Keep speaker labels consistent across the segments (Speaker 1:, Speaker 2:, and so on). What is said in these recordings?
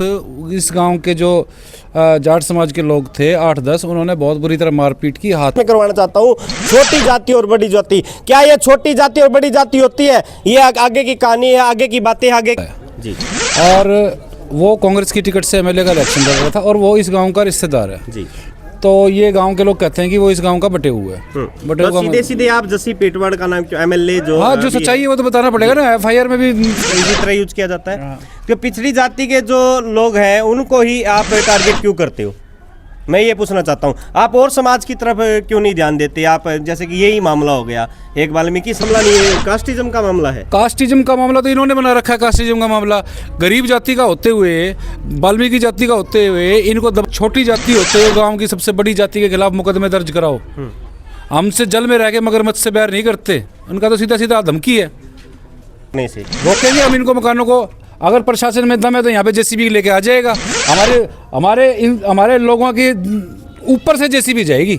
Speaker 1: वक्त इस गांव के जो जाट समाज के लोग थे 8-10, उन्होंने बहुत बुरी तरह मारपीट की। हाथ
Speaker 2: में करवाना चाहता हूँ, छोटी जाति और बड़ी जाति, क्या ये छोटी जाति और बड़ी जाति होती है? ये आगे की कहानी है, आगे की बातें आगे जी।
Speaker 1: और वो कांग्रेस की टिकट से एमएलए का इलेक्शन लड़ रहा था और वो इस गांव का रिश्तेदार है जी। तो ये गांव के लोग कहते हैं कि वो इस गांव का बटे हुआ है। बटे हुआ
Speaker 2: सीधे सीधे आप जस्सी पेटवाड़ का नाम क्यों एमएलए जो
Speaker 1: हाँ जो सच्चाई है वो तो बताना पड़ेगा ना, एफआईआर में भी
Speaker 2: इसी तरह यूज किया जाता है। तो पिछड़ी जाति के जो लोग हैं उनको ही आप टारगेट क्यों करते हो? मैं ये पूछना चाहता हूँ, आप और समाज की तरफ क्यों नहीं ध्यान देते? आप जैसे कि यही मामला हो गया, एक वाल्मीकि मामला नहीं है, कास्टिज्म का मामला है।
Speaker 1: कास्टिज्म का मामला तो इन्होंने बना रखा है। कास्टिज्म का मामला गरीब जाति का होते हुए, वाल्मीकि जाति का होते हुए, इनको छोटी जाति होते हुए गांव की सबसे बड़ी जाति के खिलाफ मुकदमे दर्ज कराओ। हमसे जल में रह के मगरमच्छ से बैर नहीं करते, उनका तो सीधा सीधा धमकी है।
Speaker 2: नहीं से
Speaker 1: रोकेंगे हम इनको मकानों को, अगर प्रशासन में दम है तो यहाँ पे जेसीबी लेके आ जाएगा। हमारे लोगों के ऊपर से जेसीबी जाएगी,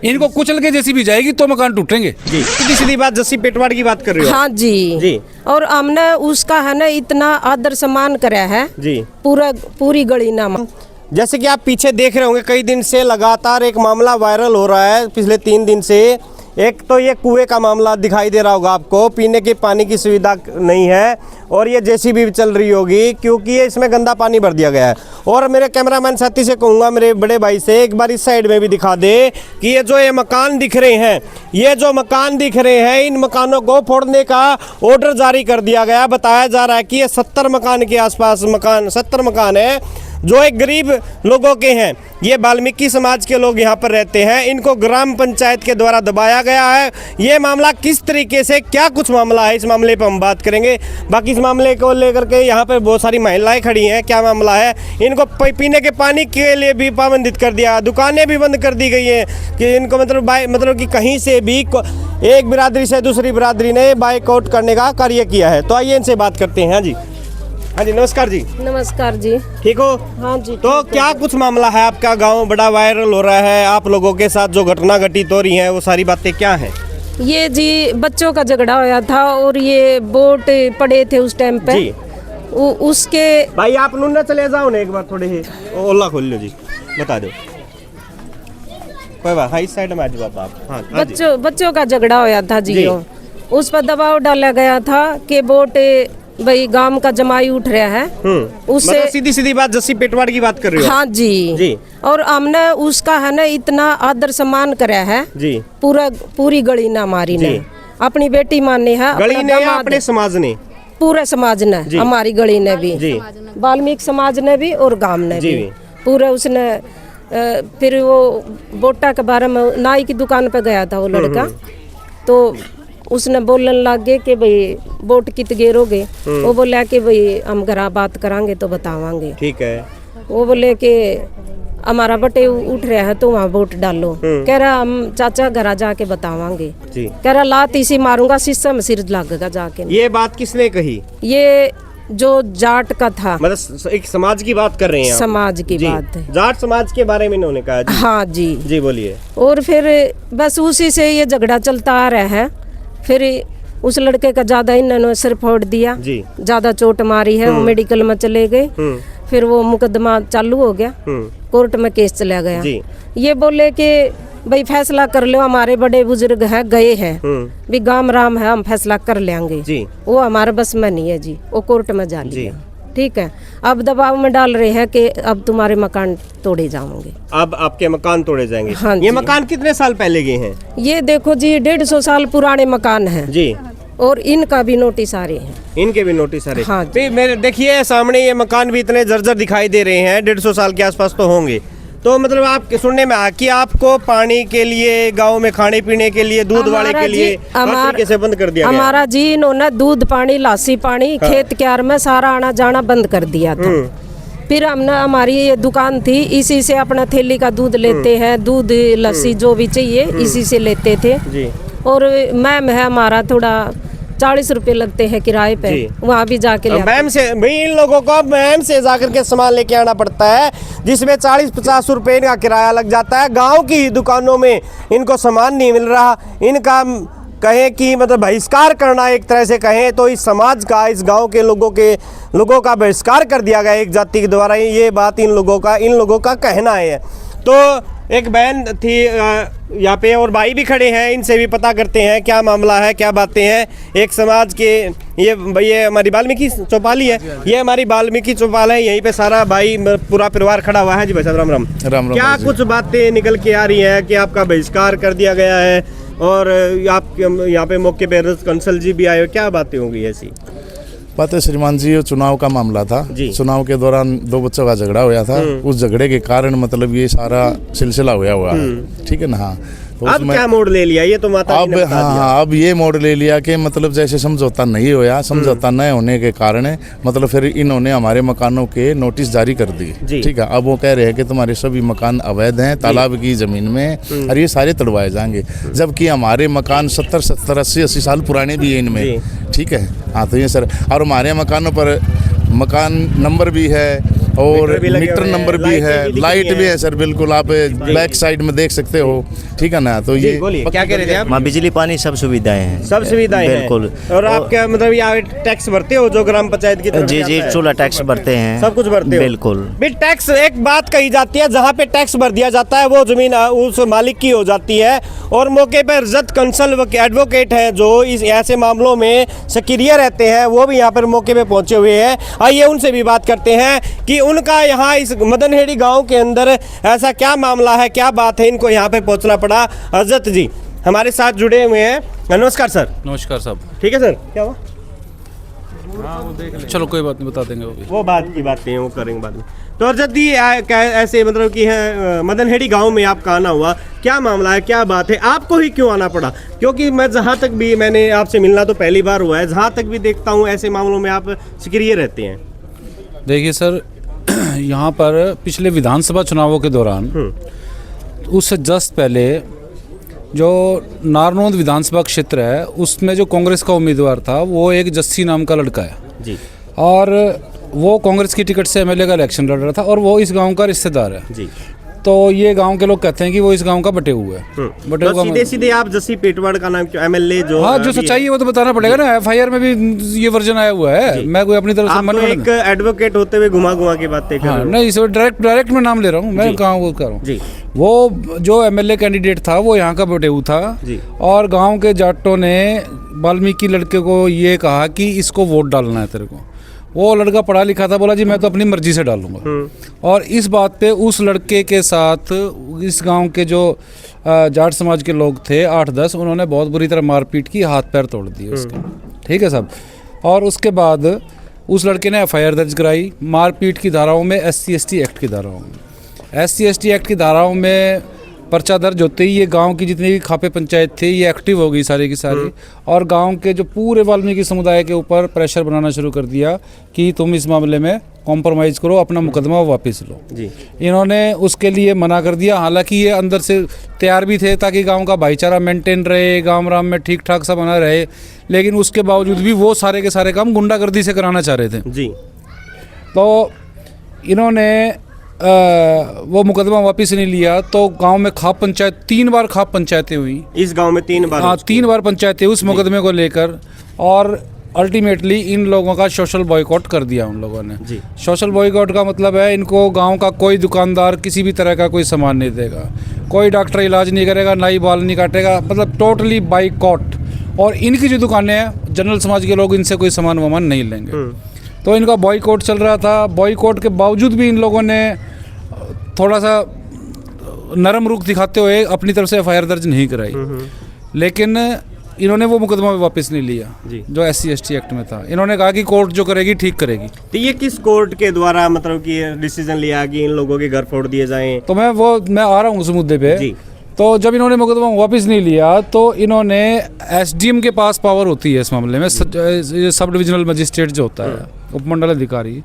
Speaker 1: इनको कुचल के जेसीबी जाएगी तो मकान टूटेंगे
Speaker 2: जी। सीधी सीधी बात, जस्सी पेटवाड़ की बात कर रहे हो?
Speaker 3: हाँ जी। और हमने उसका है ना इतना आदर सम्मान करा है जी, पूरी गली नाम।
Speaker 2: जैसे कि आप पीछे देख रहे होंगे, कई दिन से लगातार एक मामला वायरल हो रहा है पिछले 3 दिन से। एक तो ये कुएं का मामला दिखाई दे रहा होगा आपको, पीने के पानी की सुविधा नहीं है, और ये जेसीबी भी चल रही होगी क्योंकि ये इसमें गंदा पानी भर दिया गया है। और मेरे कैमरामैन साथी से कहूँगा, मेरे बड़े भाई से, एक बार इस साइड में भी दिखा दे कि ये जो मकान दिख रहे हैं, ये जो मकान दिख रहे हैं, इन मकानों को फोड़ने का ऑर्डर जारी कर दिया गया। बताया जा रहा है कि ये 70 मकान के आसपास 70 मकान है जो एक गरीब लोगों के हैं। ये वाल्मीकि समाज के लोग यहाँ पर रहते हैं, इनको ग्राम पंचायत के द्वारा दबाया गया है। ये मामला किस तरीके से, क्या कुछ मामला है, इस मामले पर हम बात करेंगे। बाकी इस मामले को लेकर के यहाँ पर बहुत सारी महिलाएं खड़ी हैं, क्या मामला है? इनको पीने के पानी के लिए भी पाबंदित कर दिया, दुकानें भी बंद कर दी गई हैं कि इनको मतलब कि कहीं से भी एक बिरादरी से दूसरी बिरादरी ने बाइकआउट करने का कार्य किया है। तो आइए इनसे बात करते हैं। हाँ जी, हाँ जी, नमस्कार जी।
Speaker 3: नमस्कार जी।
Speaker 2: ठीक हो?
Speaker 3: हाँ जी।
Speaker 2: तो क्या कुछ मामला है? आपका गांव बड़ा वायरल हो रहा है, आप लोगों के साथ जो घटना घटित हो रही है वो सारी बातें क्या है?
Speaker 3: ये जी बच्चों का झगड़ा होया था और ये वोट पड़े थे उस टाइम पे जी। उसके
Speaker 2: भाई आप नूना चले जाओ ना एक बार, थोड़े ही ओला खोल लो जी, बता दो कोई बात। हाँ, इस साइड में आ जाओ आप। हाँ,
Speaker 3: बच्चों का झगड़ा होया था जी। उस पर दबाव डाला गया था कि वोट भाई गांव का जमाई उठ रहा है। उससे
Speaker 2: मतलब सीधी सीधी बात, जस्सी पेटवाड़ की बात कर रही हो?
Speaker 3: हाँ जी। और हमने उसका है ना इतना आदर सम्मान करा है जी, पूरी गली ना हमारी ने, अपनी बेटी माने है,
Speaker 2: गली ने या अपने समाज ने?
Speaker 3: पूरे समाज ने, हमारी गली ने भी, वाल्मीकि समाज ने भी और गांव ने भी पूरे। उसने फिर वो वोटा के बारे में नाई की दुकान पे गया था वो लड़का, तो उसने बोलने लग गए कि भाई वोट कित गेरोगे। वो बोला कि भाई हम घर बात करांगे तो बतावांगे।
Speaker 2: ठीक है।
Speaker 3: वो बोले कि हमारा बटे उठ रहा है तो वहाँ वोट डालो। कह रहा हम चाचा घर जाके बतावांगे। कह रहा लात इसी मारूंगा, शीशा में सिर लगेगा जाके।
Speaker 2: ये बात किसने कही?
Speaker 3: ये जो जाट का था,
Speaker 2: मतलब एक समाज की बात कर रहे हैं?
Speaker 3: समाज की बात है,
Speaker 2: जाट समाज के बारे में इन्होंने कहा जी।
Speaker 3: हाँ जी
Speaker 2: जी, बोलिए।
Speaker 3: और फिर बस उसी से ये झगड़ा चलता आ रहा है। फिर उस लड़के का ज्यादा इन्होंने सिर फोड़ दिया, ज्यादा चोट मारी है, वो मेडिकल में चले गए। फिर वो मुकदमा चालू हो गया, कोर्ट में केस चला गया। ये बोले कि भाई फैसला कर लो, हमारे बड़े बुजुर्ग हैं, गए हैं भी गाम राम है, हम फैसला कर लेंगे। वो हमारे बस में नहीं है जी, वो कोर्ट में जा लिया। ठीक है, अब दबाव में डाल रहे हैं कि अब तुम्हारे मकान तोड़े जाओगे।
Speaker 2: अब आपके मकान तोड़े जाएंगे?
Speaker 3: हाँ,
Speaker 2: ये मकान कितने साल पहले के हैं?
Speaker 3: ये देखो जी 150 साल पुराने मकान हैं जी, और इनका भी नोटिस आ रहे हैं।
Speaker 2: इनके भी नोटिस आ रहे हैं?
Speaker 3: हाँ
Speaker 2: जी। मेरे देखिए सामने ये मकान भी इतने जर्जर दिखाई दे रहे हैं, 150 साल के आसपास तो होंगे। तो मतलब आप सुनने में आया कि आपको पानी के लिए, गांव में खाने पीने के लिए, दूध वाले के लिए कैसे बंद कर दिया?
Speaker 3: हमारा जी इन्होंने दूध पानी, लासी पानी, खेत क्यार में सारा आना जाना बंद कर दिया था। फिर हमने, हमारी ये दुकान थी, इसी से अपना थैली का दूध लेते हैं, दूध लस्सी जो भी चाहिए इसी से लेते थे जी। और मैम है हमारा, थोड़ा 40 रुपए लगते हैं किराए पे, वहाँ भी जाके
Speaker 2: मैम से भाई इन लोगों को मैम से जाकर के सामान लेके आना पड़ता है, जिसमें 40-50 रुपए इनका किराया लग जाता है। गांव की दुकानों में इनको सामान नहीं मिल रहा, इनका कहें कि मतलब बहिष्कार करना, एक तरह से कहें तो इस समाज का, इस गांव के लोगों का बहिष्कार कर दिया गया एक जाति के द्वारा, ये बात इन लोगों का कहना है। तो एक बहन थी यहाँ पे और भाई भी खड़े हैं, इनसे भी पता करते हैं क्या मामला है, क्या बातें हैं। एक समाज के ये हमारी वाल्मीकि चौपाली है, ये हमारी वाल्मीकि चौपाल है, यहीं पे सारा भाई पूरा परिवार खड़ा हुआ है। जी भाई साहब राम राम।
Speaker 4: राम।
Speaker 2: क्या कुछ बातें निकल के आ रही हैं कि आपका बहिष्कार कर दिया गया है और आप यहाँ पे मौके पे कंसल जी भी आए हो, क्या बातें होंगी ऐसी?
Speaker 4: बात है श्रीमान जी, ये चुनाव का मामला था। चुनाव के दौरान दो बच्चों का झगड़ा हुआ था, उस झगड़े के कारण मतलब ये सारा सिलसिला हुआ है, ठीक है ना। हाँ, तो
Speaker 2: अब क्या मोड़ ले लिया ये तो माता
Speaker 4: अब अब ये मोड़ ले लिया कि मतलब जैसे समझौता नहीं होया, समझौता न होने के कारण मतलब फिर इन्होंने हमारे मकानों के नोटिस जारी कर दिए, ठीक है। अब वो कह रहे हैं कि तुम्हारे सभी मकान अवैध हैं, तालाब की जमीन में, और ये सारे तड़वाए जाएंगे, जबकि हमारे मकान 70, 80 साल पुराने भी हैं इनमें, ठीक है। हाँ, तो ये सर, और हमारे मकानों पर मकान नंबर भी है और मीटर नंबर भी है, लाइट भी है सर, बिल्कुल आप बैक साइड में देख सकते हो, ठीक है ना। तो ये
Speaker 2: क्या कह रहे थे आप?
Speaker 5: बिजली पानी सब सुविधाएं हैं,
Speaker 2: सब सुविधाएं
Speaker 5: बिल्कुल।
Speaker 2: और आप क्या मतलब यहाँ टैक्स भरते हो जो ग्राम पंचायत की तरफ?
Speaker 5: जी, चूल्हा टैक्स भरते हैं,
Speaker 2: सब कुछ भरते हो,
Speaker 5: बिल्कुल।
Speaker 2: भी टैक्स, एक बात कही जाती है, जहाँ पे टैक्स भर दिया जाता है वो जमीन उस मालिक की हो जाती है। और मौके पर रजत कंसल एडवोकेट हैं जो इस ऐसे मामलों में सक्रिय रहते हैं, वो भी यहाँ पर मौके पे पहुंचे हुए हैं। आइए उनसे भी बात करते हैं कि उनका यहाँ इस मदनहेड़ी गांव के अंदर ऐसा क्या मामला है, क्या बात है, इनको यहाँ पे पहुंचना पड़ा। हजरत जी हमारे साथ जुड़े हुए हैं। नमस्कार सर।
Speaker 1: नमस्कार साहब।
Speaker 2: ठीक है सर, क्या हुआ?
Speaker 1: चलो कोई बात नहीं, बता देंगे
Speaker 2: वो बात की बातें हैं, वो करेंगे बाद में। तो हजरत जी ऐसे मतलब कि है मदनहेड़ी गांव में आपका आना हुआ, क्या मामला है, क्या बात है, आपको ही क्यों आना पड़ा? क्योंकि मैं जहाँ तक भी, मैंने आपसे मिलना तो पहली बार हुआ है, जहाँ तक भी देखता हूँ ऐसे मामलों में आप सक्रिय रहते हैं।
Speaker 1: देखिए सर, यहाँ पर पिछले विधानसभा चुनावों के दौरान उससे जस्ट पहले जो नारनौंद विधानसभा क्षेत्र है उसमें जो कांग्रेस का उम्मीदवार था वो एक जस्सी नाम का लड़का है
Speaker 2: जी, और
Speaker 1: वो कांग्रेस की टिकट से एमएलए का इलेक्शन लड़ रहा था और वो इस गांव का रिश्तेदार है
Speaker 2: जी।
Speaker 1: तो ये गांव के लोग कहते हैं कि वो इस गांव का बटे हुआ है। बटे
Speaker 2: तो सीधे सीधे आप जस्सी पेटवाड़ का नाम क्यों? एमएलए जो,
Speaker 1: हाँ, जो सच्चाई है वो तो बताना पड़ेगा ना, एफआईआर में भी ये वर्जन आया हुआ है। मैं कोई अपनी तरफ से
Speaker 2: मन में एक एडवोकेट होते हुए घुमा के बातें कर रहे हो।
Speaker 1: नहीं, इस डायरेक्ट मैं नाम ले रहा हूँ, मैं कहाँ वो कर रहा हूँ। वो जो एमएलए कैंडिडेट था वो यहाँ का बटेऊ था और गांव के जाटों ने वाल्मीकि लड़के को ये कहा कि इसको वोट डालना है तेरे को। वो लड़का पढ़ा लिखा था, बोला जी मैं तो अपनी मर्जी से डालूंगा। और इस बात पे उस लड़के के साथ इस गांव के जो जाट समाज के लोग थे 8-10, उन्होंने बहुत बुरी तरह मारपीट की, हाथ पैर तोड़ दिए उसके, ठीक है साहब। और उसके बाद उस लड़के ने एफआईआर दर्ज कराई मारपीट की धाराओं में, SC/ST एक्ट की धाराओं में। SC/ST एक्ट की धाराओं में पर्चा दर्ज होते ही ये गांव की जितनी भी खापे पंचायत थी ये एक्टिव हो गई सारी की सारी, और गांव के जो पूरे वाल्मीकि समुदाय के ऊपर प्रेशर बनाना शुरू कर दिया कि तुम इस मामले में कॉम्प्रोमाइज़ करो, अपना मुकदमा वापस लो जी। इन्होंने उसके लिए मना कर दिया, हालांकि ये अंदर से तैयार भी थे ताकि गांव का भाईचारा मेंटेन रहे, गांव राम में ठीक ठाक सा बना रहे, लेकिन उसके बावजूद भी वो सारे के सारे काम गुंडागर्दी से कराना चाह रहे थे जी। तो इन्होंने वो मुकदमा वापस नहीं लिया। तो गांव में खाप पंचायत 3 बार खाप पंचायतें हुई इस गांव में, 3 बार, हाँ 3 बार पंचायतें उस मुकदमे को लेकर, और अल्टीमेटली इन लोगों का सोशल बॉयकॉट कर दिया उन लोगों ने जी। सोशल बॉयकॉट का मतलब है इनको गांव का कोई दुकानदार किसी भी तरह का कोई सामान नहीं देगा, कोई डॉक्टर इलाज नहीं करेगा, नाई बाल नहीं काटेगा, मतलब टोटली बाइकॉट। और इनकी जो दुकानें हैं जनरल समाज के लोग इनसे कोई सामान वामान नहीं लेंगे। तो इनका बॉयकॉट चल रहा था। बॉयकॉट के बावजूद भी इन लोगों ने थोड़ा सा नरम रुख दिखाते हुए अपनी तरफ से एफआईआर दर्ज नहीं कराई, लेकिन इन्होंने वो मुकदमा वापस नहीं लिया जो SC/ST एक्ट में था। इन्होंने कहा कि कोर्ट जो करेगी ठीक करेगी।
Speaker 2: तो ये किस कोर्ट के द्वारा मतलब कि डिसीजन लिया कि इन लोगों के घर फोड़ दिए जाएं?
Speaker 1: तो मैं आ रहा हूँ उस मुद्दे पे जी। तो जब इन्होंने मुकदमा वापस नहीं लिया तो इन्होंने SDM के पास पावर होती है इस मामले में, सब डिविजनल मजिस्ट्रेट जो होता है, उपमंडल अधिकारी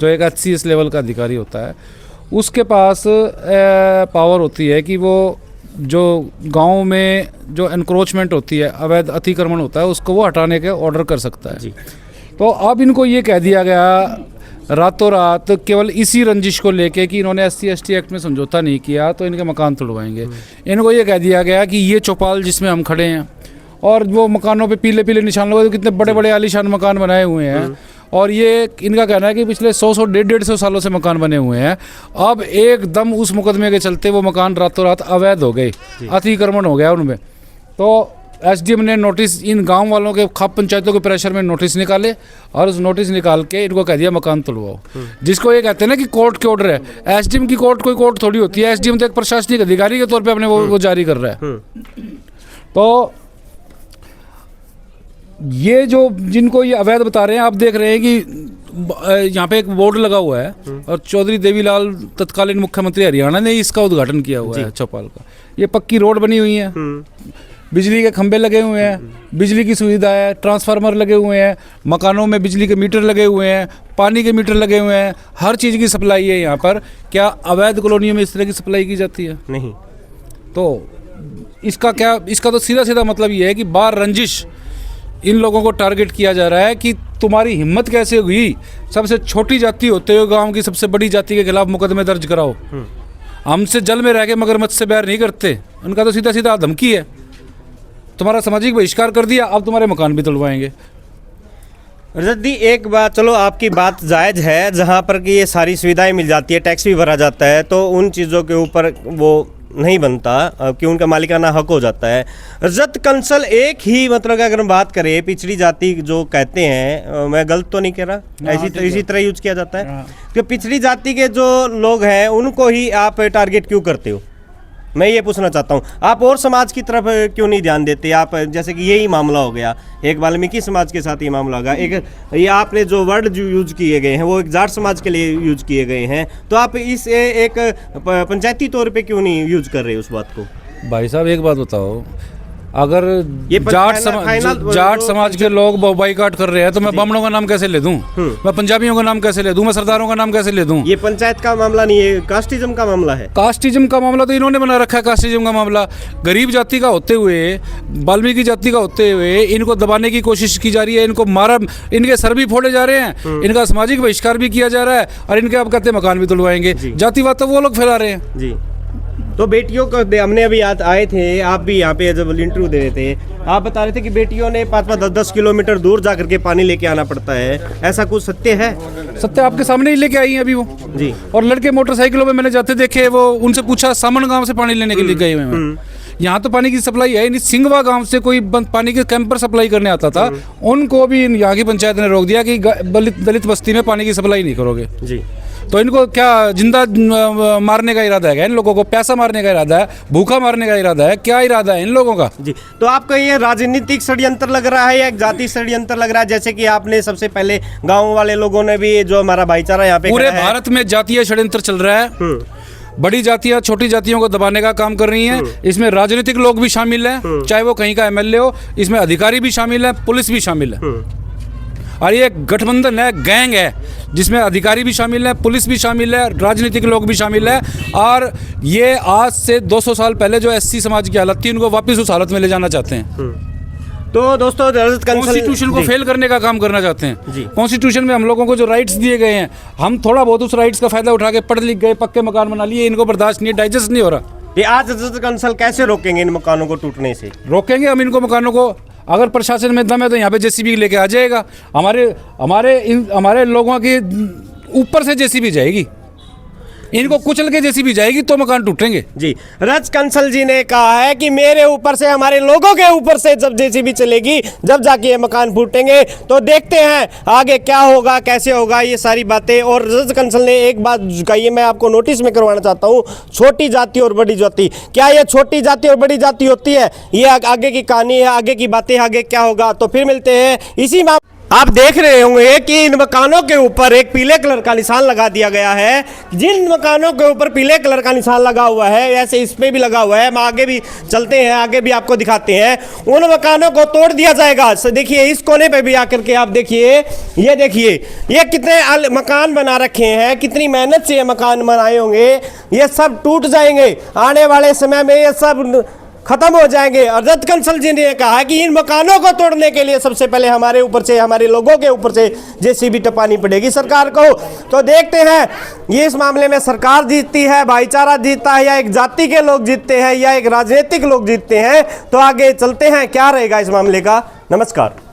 Speaker 1: जो एक HCS लेवल का अधिकारी होता है, उसके पास पावर होती है कि वो जो गांव में जो एनक्रोचमेंट होती है, अवैध अतिक्रमण होता है, उसको वो हटाने के ऑर्डर कर सकता है जी। तो अब इनको ये कह दिया गया रातों रात केवल इसी रंजिश को लेके कि इन्होंने SC/ST एक्ट में समझौता नहीं किया तो इनके मकान तोड़वाएंगे। इनको ये कह दिया गया कि ये चौपाल जिसमें हम खड़े हैं और वो मकानों पे पीले पीले निशान लगे, कितने बड़े बड़े आलीशान मकान बनाए हुए हैं। और ये इनका कहना है कि पिछले 100 150 सालों से मकान बने हुए हैं। अब एकदम उस मुकदमे के चलते वो मकान रातों रात अवैध हो गए, अतिक्रमण हो गया उनमें। तो एसडीएम ने नोटिस इन गांव वालों के खाप पंचायतों के प्रेशर में नोटिस निकाले और उस नोटिस निकाल के इनको कह दिया मकान तोड़वाओ। जिसको ये कहते हैं ना कि कोर्ट के ऑर्डर है, एसडीएम की कोर्ट कोई कोर्ट थोड़ी होती है। एसडीएम तो एक प्रशासनिक अधिकारी के तौर पे अपने वो जारी कर रहा है। तो ये जो जिनको ये अवैध बता रहे हैं, आप देख रहे हैं कि यहाँ पे एक बोर्ड लगा हुआ है और चौधरी देवीलाल तत्कालीन मुख्यमंत्री हरियाणा ने इसका उद्घाटन किया हुआ है चौपाल का। ये पक्की रोड बनी हुई है, बिजली के खंभे लगे हुए हैं, बिजली की सुविधा है, ट्रांसफार्मर लगे हुए हैं, मकानों में बिजली के मीटर लगे हुए हैं, पानी के मीटर लगे हुए हैं, हर चीज़ की सप्लाई है यहाँ पर। क्या अवैध कॉलोनियों में इस तरह की सप्लाई की जाती है?
Speaker 2: नहीं।
Speaker 1: तो इसका तो सीधा सीधा मतलब ये है कि बार रंजिश इन लोगों को टारगेट किया जा रहा है कि तुम्हारी हिम्मत कैसे हुई सबसे छोटी जाति होते हुए गांव की सबसे बड़ी जाति के खिलाफ मुकदमे दर्ज कराओ। हमसे जल में रह के मगरमच्छ से बैर नहीं करते। उनका तो सीधा सीधा धमकी है, तुम्हारा सामाजिक बहिष्कार कर दिया, अब तुम्हारे मकान भी तुलवाएंगे।
Speaker 2: रजत दी, एक बात, चलो आपकी बात जायज़ है, जहाँ पर कि ये सारी सुविधाएं मिल जाती है, टैक्स भी भरा जाता है, तो उन चीज़ों के ऊपर वो नहीं बनता कि उनका मालिकाना हक हो जाता है। रजत कंसल एक ही, मतलब अगर हम बात करें पिछड़ी जाति जो कहते हैं, मैं गलत तो नहीं कह रहा, इसी तरह यूज किया जाता है कि पिछड़ी जाति के जो लोग हैं उनको ही आप टारगेट क्यों करते हो? मैं ये पूछना चाहता हूँ, आप और समाज की तरफ क्यों नहीं ध्यान देते? आप जैसे कि यही मामला हो गया, एक वाल्मीकि समाज के साथ ये मामला होगा, एक ये आपने जो वर्ड जो यूज किए गए हैं वो एक जाट समाज के लिए यूज किए गए हैं, तो आप इस एक पंचायती तौर पे क्यों नहीं यूज कर रहे उस बात को?
Speaker 1: भाई साहब एक बात बताओ, अगर
Speaker 2: ये
Speaker 1: जाट समाज के लोग बाइकाट कर रहे हैं तो मैं बामणों का नाम कैसे ले दूं? मैं पंजाबियों का नाम कैसे ले दूं? मैं सरदारों का नाम कैसे ले दूं?
Speaker 2: ये पंचायत का मामला नहीं है, कास्टिज्म का मामला है।
Speaker 1: कास्टिज्म का मामला तो इन्होंने बना रखा है। कास्टिज्म का मामला गरीब जाति का होते हुए, वाल्मीकि जाति का होते हुए इनको दबाने की कोशिश की जा रही है, इनको मारा, इनके सर भी फोड़े जा रहे हैं, इनका सामाजिक बहिष्कार भी किया जा रहा है और इनके अब कहते मकान भी तुलवाएंगे। जातिवाद तो वो लोग फैला रहे हैं
Speaker 2: जी। तो बेटियों को हमने अभी याद आए थे, आप भी यहाँ पे जब इंटरव्यू दे रहे थे, आप बता रहे थे कि बेटियों ने 5-10 किलोमीटर दूर जा करके पानी लेके आना पड़ता है, ऐसा कुछ सत्य है?
Speaker 1: सत्य आपके सामने ही लेके आई हैं अभी वो
Speaker 2: जी।
Speaker 1: और लड़के मोटरसाइकिलों में मैंने जाते देखे, वो उनसे पूछा सामन गांव से पानी लेने के लिए गए हुए हैं। यहाँ तो पानी की सप्लाई है नहीं। सिंगवा गांव से कोई पानी के कैंपर सप्लाई करने आता था, उनको भी यहाँ की पंचायत ने रोक दिया कि दलित बस्ती में पानी की सप्लाई नहीं करोगे जी। तो इनको क्या जिंदा मारने का इरादा है? इन लोगों को पैसा मारने का इरादा है, भूखा मारने का इरादा है? क्या इरादा है इन लोगों का
Speaker 2: जी? तो आपका ये राजनीतिक षड्यंत्र लग रहा है या एक जाति षड्यंत्र लग रहा है? जैसे कि आपने सबसे पहले गाँव वाले लोगों ने भी, जो हमारा भाईचारा यहाँ पे
Speaker 1: पूरे भारत में जातीय षड्यंत्र चल रहा है। बड़ी जातियां छोटी जातियों को दबाने का काम कर रही हैं। इसमें राजनीतिक लोग भी शामिल हैं, चाहे वो कहीं का एमएलए हो, इसमें अधिकारी भी शामिल है, पुलिस भी शामिल है। और ये गठबंधन है, गैंग है, जिसमें अधिकारी भी शामिल है, पुलिस भी शामिल है, राजनीतिक लोग भी शामिल है। और ये आज से 200 साल पहले जो एससी समाज की हालत थी, उनको वापस उस हालत में ले जाना चाहते हैं।
Speaker 2: तो दोस्तों,
Speaker 1: कॉन्स्टिट्यूशन को फेल करने का काम करना चाहते हैं। कॉन्स्टिट्यूशन में हम लोगों को जो राइट्स दिए गए हैं, हम थोड़ा बहुत उस राइट्स का फायदा उठा के पढ़ लिख गए, पक्के मकान बना लिए, इनको बर्दाश्त नहीं, डाइजेस्ट नहीं हो रहा।
Speaker 2: ये आज रजत कंसल कैसे रोकेंगे इन मकानों को टूटने से?
Speaker 1: रोकेंगे हम इनको मकानों को, अगर प्रशासन में दम है तो यहाँ पे जेसीबी लेके आ जाएगा। हमारे लोगों के ऊपर से जेसीबी जाएगी, इनको कुचल के जेसीबी जाएगी तो मकान टूटेंगे
Speaker 2: जी। रज कंसल जी ने कहा है कि मेरे ऊपर से, हमारे लोगों के ऊपर से जब जेसीबी चलेगी, जब जाके ये मकान फूटेंगे। तो देखते हैं आगे क्या होगा, कैसे होगा, ये सारी बातें। और रज कंसल ने एक बात कही है, मैं आपको नोटिस में करवाना चाहता हूँ, छोटी जाति और बड़ी जाति, क्या ये छोटी जाति और बड़ी जाति होती है? ये आगे की कहानी है, आगे की बातें, आगे क्या होगा। तो फिर मिलते हैं इसी में। आप देख रहे होंगे कि इन मकानों के ऊपर एक पीले कलर का निशान लगा दिया गया है। जिन मकानों के ऊपर पीले कलर का निशान लगा हुआ है, ऐसे इस पे भी लगा हुआ है, हम आगे भी चलते हैं, आगे भी आपको दिखाते हैं। उन मकानों को तोड़ दिया जाएगा। देखिए इस कोने पे भी आकर के आप देखिए, ये देखिए ये कितने मकान बना रखे हैं, कितनी मेहनत से ये मकान बनाए होंगे, ये सब टूट जाएंगे आने वाले समय में। ये सब खत्म हो जाएंगे। और रद्द कंसल जी ने कहा कि इन मकानों को तोड़ने के लिए सबसे पहले हमारे ऊपर से, हमारे लोगों के ऊपर से जेसीबी टपानी पड़ेगी सरकार को। तो देखते हैं ये इस मामले में सरकार जीतती है, भाईचारा जीतता है, या एक जाति के लोग जीतते हैं, या एक राजनीतिक लोग जीतते हैं। तो आगे चलते हैं, क्या रहेगा इस मामले का। नमस्कार।